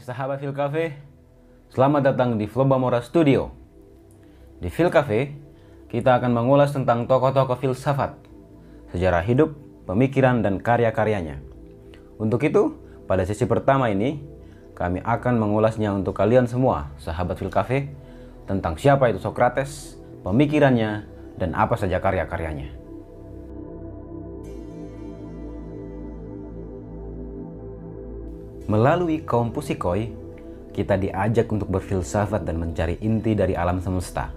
sahabat Fil Cafe, selamat datang di Flobamora Studio. Di Fil Cafe, kita akan mengulas tentang tokoh-tokoh filsafat, sejarah hidup, pemikiran, dan karya-karyanya. Untuk itu, pada sesi pertama ini, kami akan mengulasnya untuk kalian semua, sahabat Fil Cafe, tentang siapa itu Socrates, pemikirannya, dan apa saja karya-karyanya. Melalui kaum Pusikoi, kita diajak untuk berfilsafat dan mencari inti dari alam semesta.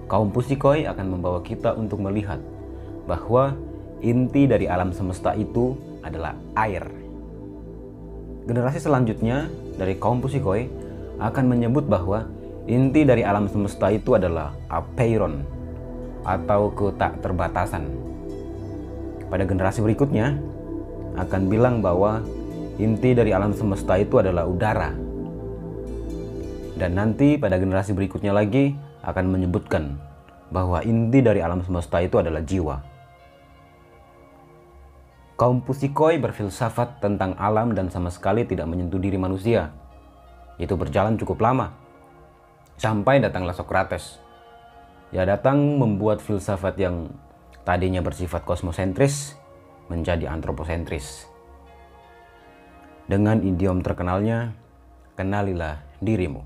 Kaum Pusikoi akan membawa kita untuk melihat bahwa inti dari alam semesta itu adalah air. Generasi selanjutnya dari kaum Pusikoi akan menyebut bahwa inti dari alam semesta itu adalah apeiron atau ketak terbatasan. Pada generasi berikutnya akan bilang bahwa inti dari alam semesta itu adalah udara. Dan nanti pada generasi berikutnya lagi akan menyebutkan bahwa inti dari alam semesta itu adalah jiwa. Kaum Pusikoi berfilsafat tentang alam dan sama sekali tidak menyentuh diri manusia. Itu berjalan cukup lama. Sampai datanglah Socrates. Ia datang membuat filsafat yang tadinya bersifat kosmosentris menjadi antroposentris. Dengan idiom terkenalnya, kenalilah dirimu.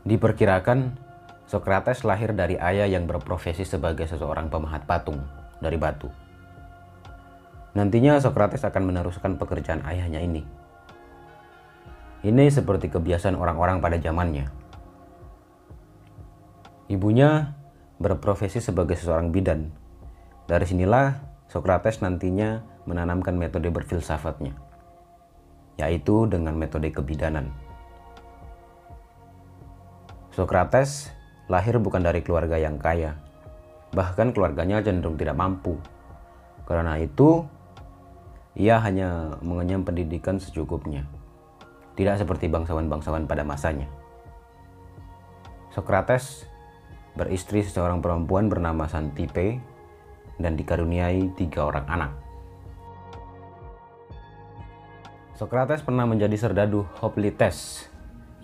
Diperkirakan, Socrates lahir dari ayah yang berprofesi sebagai seseorang pemahat patung dari batu. Nantinya Socrates akan meneruskan pekerjaan ayahnya ini. Ini seperti kebiasaan orang-orang pada zamannya. Ibunya berprofesi sebagai seorang bidan. Dari sinilah Socrates nantinya menanamkan metode berfilsafatnya, yaitu dengan metode kebidanan. Socrates lahir bukan dari keluarga yang kaya, bahkan keluarganya cenderung tidak mampu. Karena itu, ia hanya mengenyam pendidikan secukupnya, tidak seperti bangsawan-bangsawan pada masanya. Socrates beristri seorang perempuan bernama Xanthippe dan dikaruniai 3 orang anak. Socrates pernah menjadi serdadu hoplites,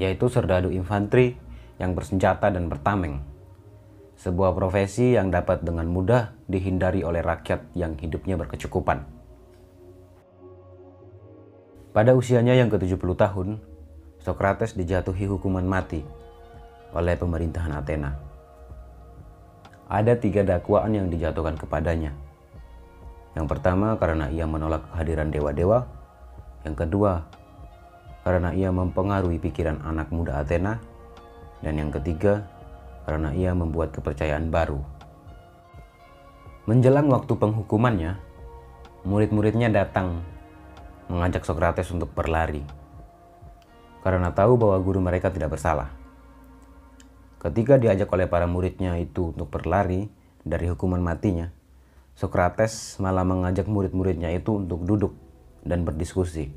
yaitu serdadu infanteri yang bersenjata dan bertameng. Sebuah profesi yang dapat dengan mudah dihindari oleh rakyat yang hidupnya berkecukupan. Pada usianya yang ke-70 tahun, Socrates dijatuhi hukuman mati oleh pemerintahan Athena. Ada 3 dakwaan yang dijatuhkan kepadanya. Yang pertama karena ia menolak kehadiran dewa-dewa. Yang kedua karena ia mempengaruhi pikiran anak muda Athena. Dan yang ketiga karena ia membuat kepercayaan baru. Menjelang waktu penghukumannya, murid-muridnya datang mengajak Socrates untuk berlari karena tahu bahwa guru mereka tidak bersalah. Ketika diajak oleh para muridnya itu untuk berlari dari hukuman matinya, Socrates malah mengajak murid-muridnya itu untuk duduk dan berdiskusi.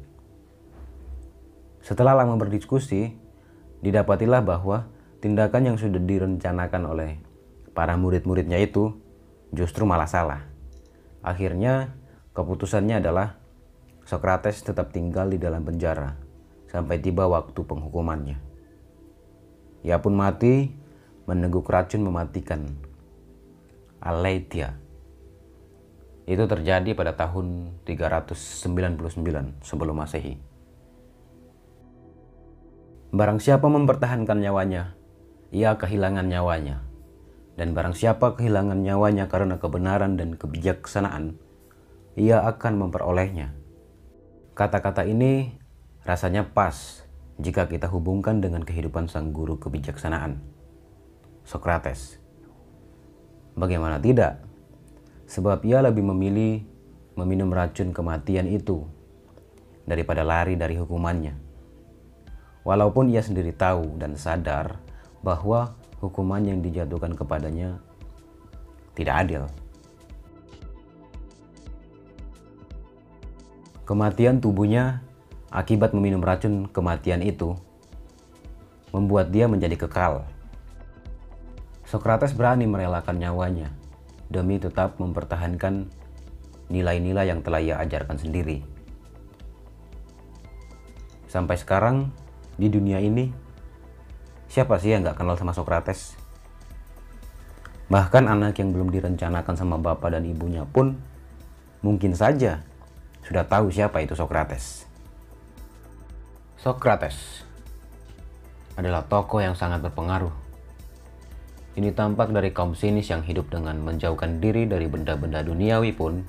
Setelah lama berdiskusi, didapatilah bahwa tindakan yang sudah direncanakan oleh para murid-muridnya itu justru malah salah. Akhirnya, keputusannya adalah Socrates tetap tinggal di dalam penjara sampai tiba waktu penghukumannya. Ia pun mati meneguk racun mematikan, Aletheia. Itu terjadi pada tahun 399 sebelum Masehi. Barang siapa mempertahankan nyawanya, ia kehilangan nyawanya. Dan barang siapa kehilangan nyawanya karena kebenaran dan kebijaksanaan, ia akan memperolehnya. Kata-kata ini rasanya pas jika kita hubungkan dengan kehidupan sang guru kebijaksanaan, Socrates. Bagaimana tidak? Sebab ia lebih memilih meminum racun kematian itu daripada lari dari hukumannya. Walaupun ia sendiri tahu dan sadar bahwa hukuman yang dijatuhkan kepadanya tidak adil. Kematian tubuhnya akibat meminum racun kematian itu membuat dia menjadi kekal. Socrates berani merelakan nyawanya demi tetap mempertahankan nilai-nilai yang telah ia ajarkan sendiri. Sampai sekarang di dunia ini, siapa sih yang gak kenal sama Sokrates? Bahkan anak yang belum direncanakan sama bapak dan ibunya pun mungkin saja sudah tahu siapa itu Sokrates. Sokrates adalah tokoh yang sangat berpengaruh. Ini tampak dari kaum sinis yang hidup dengan menjauhkan diri dari benda-benda duniawi pun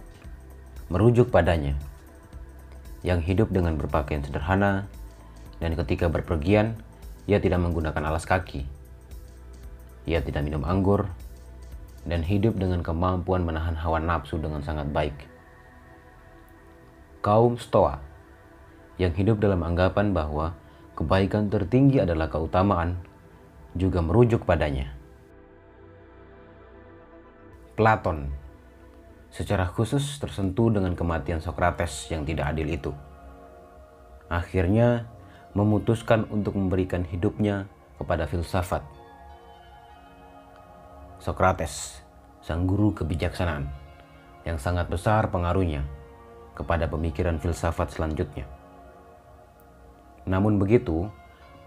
merujuk padanya. Yang hidup dengan berpakaian sederhana, dan ketika berpergian, ia tidak menggunakan alas kaki. Ia tidak minum anggur, dan hidup dengan kemampuan menahan hawa nafsu dengan sangat baik. Kaum Stoa, yang hidup dalam anggapan bahwa kebaikan tertinggi adalah keutamaan, juga merujuk padanya. Platon secara khusus tersentuh dengan kematian Sokrates yang tidak adil itu. Akhirnya memutuskan untuk memberikan hidupnya kepada filsafat. Sokrates, sang guru kebijaksanaan, yang sangat besar pengaruhnya kepada pemikiran filsafat selanjutnya. Namun begitu,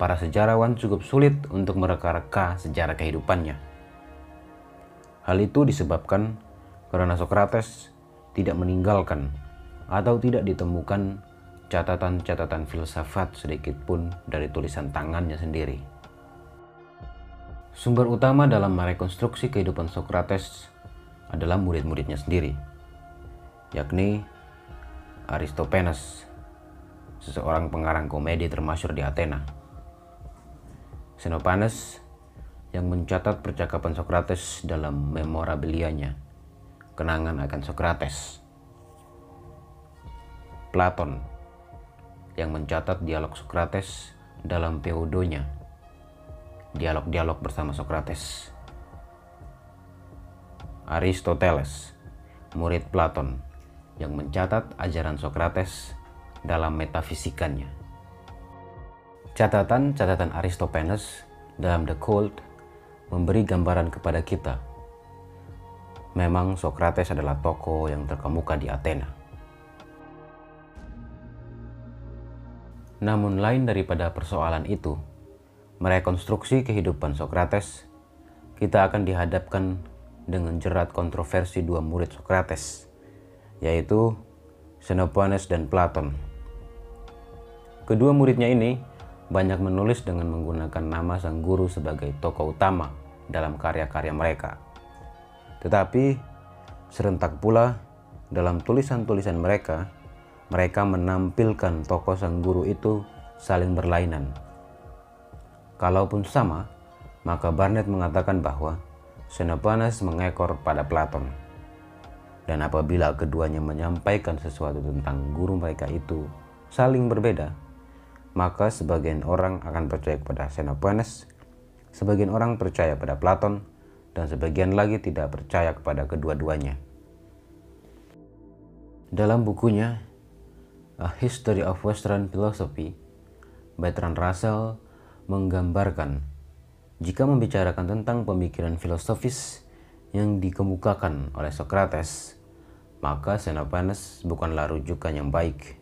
para sejarawan cukup sulit untuk mereka-reka sejarah kehidupannya. Hal itu disebabkan karena Sokrates tidak meninggalkan atau tidak ditemukan catatan-catatan filsafat sedikit pun dari tulisan tangannya sendiri. Sumber utama dalam merekonstruksi kehidupan Sokrates adalah murid-muridnya sendiri, yakni Aristophanes, seseorang pengarang komedi termasyhur di Athena. Xenophanes yang mencatat percakapan Sokrates dalam memorabilianya, kenangan akan Sokrates. Platon yang mencatat dialog Sokrates dalam Peudonya, dialog-dialog bersama Sokrates. Aristoteles, murid Platon, yang mencatat ajaran Sokrates dalam metafisikannya. Catatan-catatan Aristophanes dalam The Cult memberi gambaran kepada kita. Memang Sokrates adalah tokoh yang terkemuka di Athena. Namun lain daripada persoalan itu, merekonstruksi kehidupan Sokrates, kita akan dihadapkan dengan jerat kontroversi dua murid Sokrates, yaitu Xenophanes dan Platon. Kedua muridnya ini banyak menulis dengan menggunakan nama sang guru sebagai tokoh utama dalam karya-karya mereka. Tetapi serentak pula dalam tulisan-tulisan mereka menampilkan tokoh sang guru itu saling berlainan. Kalaupun sama, maka Barnett mengatakan bahwa Xenophanes mengekor pada Platon. Dan apabila keduanya menyampaikan sesuatu tentang guru mereka itu saling berbeda, maka sebagian orang akan percaya kepada Xenophanes, sebagian orang percaya pada Platon, dan sebagian lagi tidak percaya kepada kedua-duanya. Dalam bukunya A History of Western Philosophy, Bertrand Russell menggambarkan jika membicarakan tentang pemikiran filosofis yang dikemukakan oleh Sokrates, maka Xenophanes bukanlah rujukan yang baik.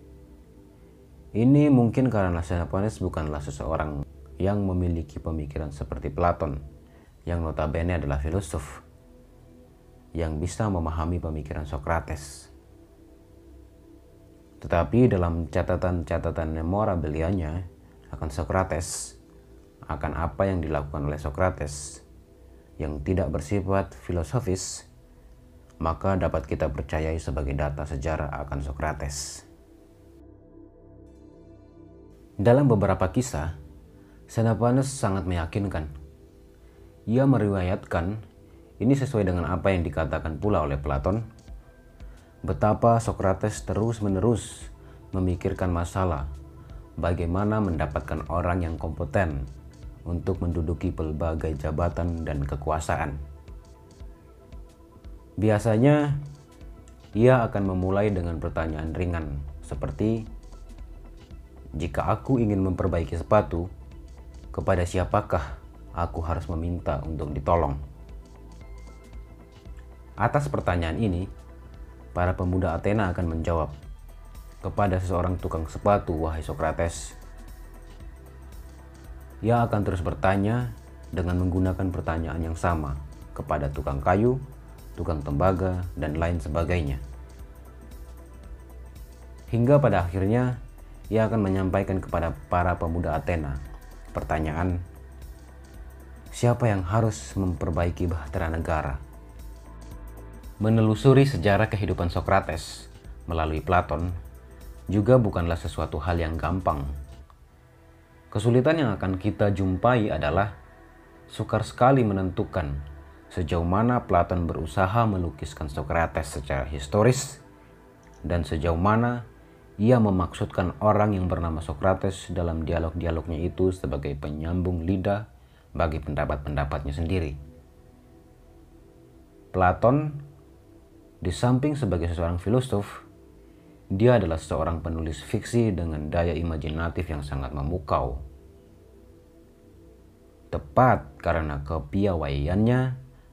Ini mungkin karena Xenophanes bukanlah seseorang yang memiliki pemikiran seperti Platon, yang notabene adalah filosof, yang bisa memahami pemikiran Sokrates. Tetapi dalam catatan-catatan memorabilianya akan Sokrates, akan apa yang dilakukan oleh Sokrates yang tidak bersifat filosofis, maka dapat kita percayai sebagai data sejarah akan Sokrates. Dalam beberapa kisah, Xenophanes sangat meyakinkan. Ia meriwayatkan, ini sesuai dengan apa yang dikatakan pula oleh Platon, betapa Sokrates terus-menerus memikirkan masalah bagaimana mendapatkan orang yang kompeten untuk menduduki berbagai jabatan dan kekuasaan. Biasanya, ia akan memulai dengan pertanyaan ringan seperti, jika aku ingin memperbaiki sepatu, kepada siapakah aku harus meminta untuk ditolong? Atas pertanyaan ini, para pemuda Athena akan menjawab kepada seseorang tukang sepatu, "Wahai Sokrates." Ia akan terus bertanya dengan menggunakan pertanyaan yang sama kepada tukang kayu, tukang tembaga, dan lain sebagainya. Hingga pada akhirnya ia akan menyampaikan kepada para pemuda Athena pertanyaan, siapa yang harus memperbaiki bahtera negara? Menelusuri sejarah kehidupan Sokrates melalui Platon juga bukanlah sesuatu hal yang gampang. Kesulitan yang akan kita jumpai adalah sukar sekali menentukan sejauh mana Platon berusaha melukiskan Sokrates secara historis dan sejauh mana ia memaksudkan orang yang bernama Sokrates dalam dialog-dialognya itu sebagai penyambung lidah bagi pendapat-pendapatnya sendiri. Platon, di samping sebagai seorang filosof, dia adalah seorang penulis fiksi dengan daya imajinatif yang sangat memukau. Tepat karena kepiawaiannya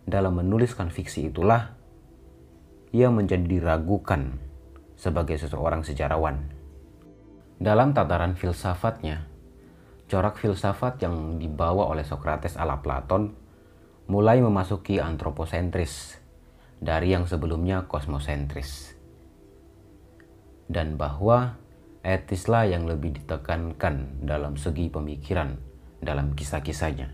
dalam menuliskan fiksi itulah ia menjadi diragukan sebagai seseorang sejarawan. Dalam tataran filsafatnya, corak filsafat yang dibawa oleh Sokrates ala Platon mulai memasuki antroposentris dari yang sebelumnya kosmosentris. Dan bahwa etislah yang lebih ditekankan dalam segi pemikiran dalam kisah-kisahnya.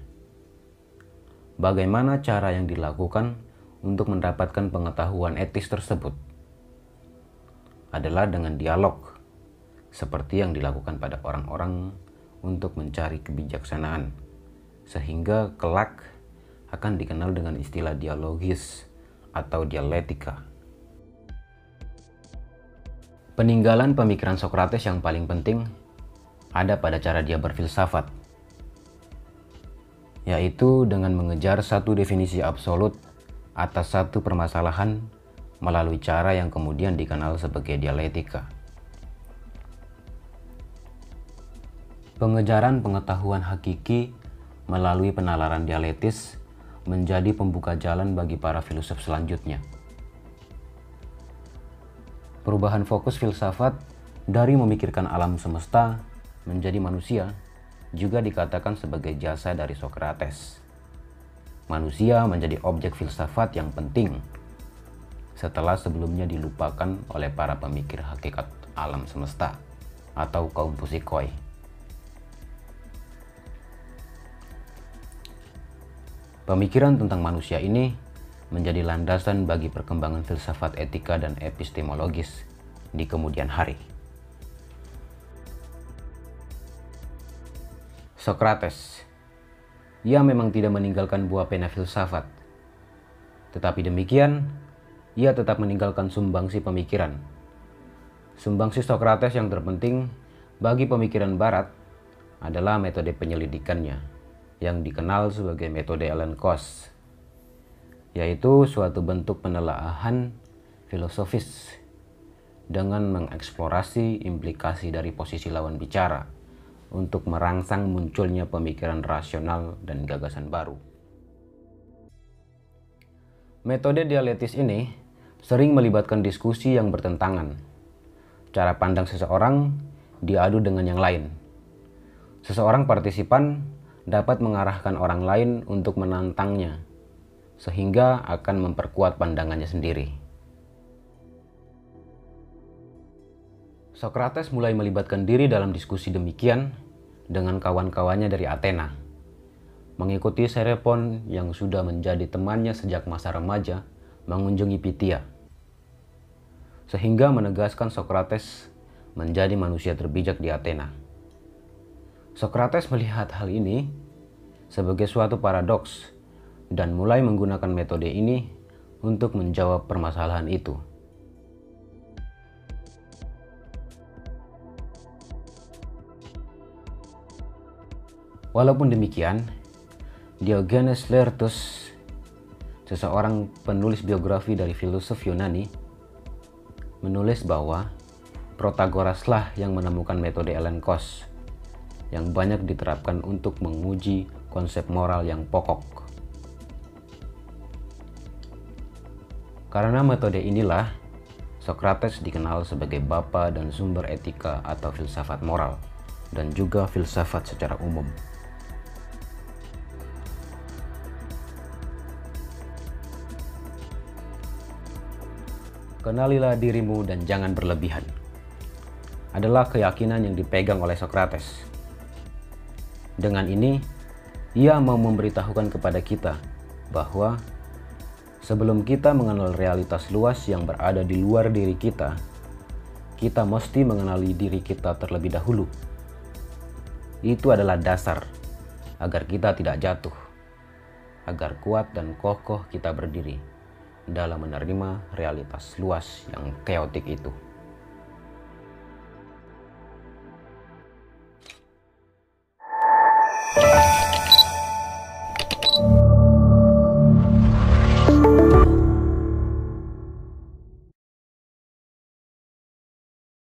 Bagaimana cara yang dilakukan untuk mendapatkan pengetahuan etis tersebut adalah dengan dialog, seperti yang dilakukan pada orang-orang untuk mencari kebijaksanaan, sehingga kelak akan dikenal dengan istilah dialogis atau dialektika. Peninggalan pemikiran Sokrates yang paling penting ada pada cara dia berfilsafat, yaitu dengan mengejar satu definisi absolut atas satu permasalahan melalui cara yang kemudian dikenal sebagai dialektika. Pengejaran pengetahuan hakiki melalui penalaran dialektis menjadi pembuka jalan bagi para filsuf selanjutnya. Perubahan fokus filsafat dari memikirkan alam semesta menjadi manusia juga dikatakan sebagai jasa dari Sokrates. Manusia menjadi objek filsafat yang penting setelah sebelumnya dilupakan oleh para pemikir hakikat alam semesta atau kaum Pusikoi. Pemikiran tentang manusia ini menjadi landasan bagi perkembangan filsafat etika dan epistemologis di kemudian hari. Sokrates, ia memang tidak meninggalkan buah pena filsafat, tetapi demikian ia tetap meninggalkan sumbangsi pemikiran. Sumbangsi Sokrates yang terpenting bagi pemikiran Barat adalah metode penyelidikannya yang dikenal sebagai metode Ellen Kos, yaitu suatu bentuk penelaahan filosofis dengan mengeksplorasi implikasi dari posisi lawan bicara untuk merangsang munculnya pemikiran rasional dan gagasan baru. Metode dialektis ini sering melibatkan diskusi yang bertentangan. Cara pandang seseorang diadu dengan yang lain. Seseorang partisipan dapat mengarahkan orang lain untuk menantangnya, sehingga akan memperkuat pandangannya sendiri. Sokrates mulai melibatkan diri dalam diskusi demikian dengan kawan-kawannya dari Athena, mengikuti Serepon yang sudah menjadi temannya sejak masa remaja mengunjungi Pitia, sehingga menegaskan Sokrates menjadi manusia terbijak di Athena. Sokrates melihat hal ini sebagai suatu paradoks dan mulai menggunakan metode ini untuk menjawab permasalahan itu. Walaupun demikian, Diogenes Laertius, seseorang penulis biografi dari filosof Yunani, menulis bahwa Protagoraslah yang menemukan metode Ellen Kos yang banyak diterapkan untuk menguji konsep moral yang pokok. Karena metode inilah, Sokrates dikenal sebagai bapa dan sumber etika atau filsafat moral, dan juga filsafat secara umum. Kenalilah dirimu dan jangan berlebihan adalah keyakinan yang dipegang oleh Sokrates. Dengan ini, ia mau memberitahukan kepada kita bahwa sebelum kita mengenal realitas luas yang berada di luar diri kita, kita mesti mengenali diri kita terlebih dahulu. Itu adalah dasar agar kita tidak jatuh, agar kuat dan kokoh kita berdiri dalam menerima realitas luas yang keotik itu.